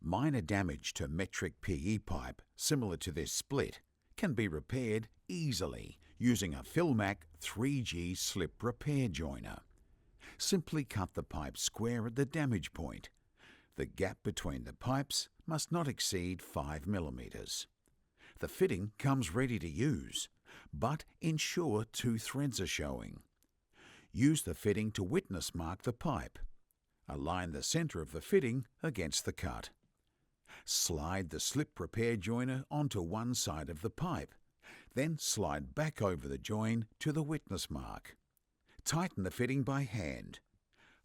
Minor damage to metric PE pipe, similar to this split, can be repaired easily using a Philmac 3G Slip Repair Joiner. Simply cut the pipe square at the damage point. The gap between the pipes must not exceed 5 mm. The fitting comes ready to use, but ensure 2 threads are showing. Use the fitting to witness mark the pipe. Align the center of the fitting against the cut. Slide the slip repair joiner onto one side of the pipe, then slide back over the join to the witness mark. Tighten the fitting by hand.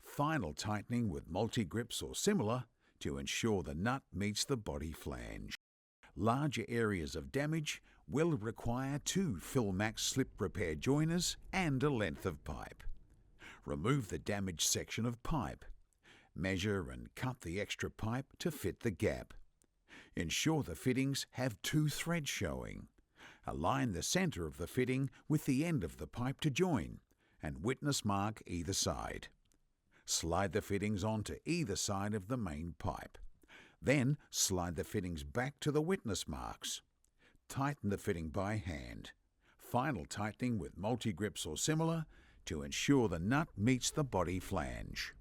Final tightening with multi-grips or similar to ensure the nut meets the body flange. Larger areas of damage will require 2 Philmac Slip Repair Joiners and a length of pipe. Remove the damaged section of pipe. Measure and cut the extra pipe to fit the gap. Ensure the fittings have 2 threads showing. Align the center of the fitting with the end of the pipe to join and witness mark either side. Slide the fittings onto either side of the main pipe. Then slide the fittings back to the witness marks. Tighten the fitting by hand. Final tightening with multi-grips or similar to ensure the nut meets the body flange.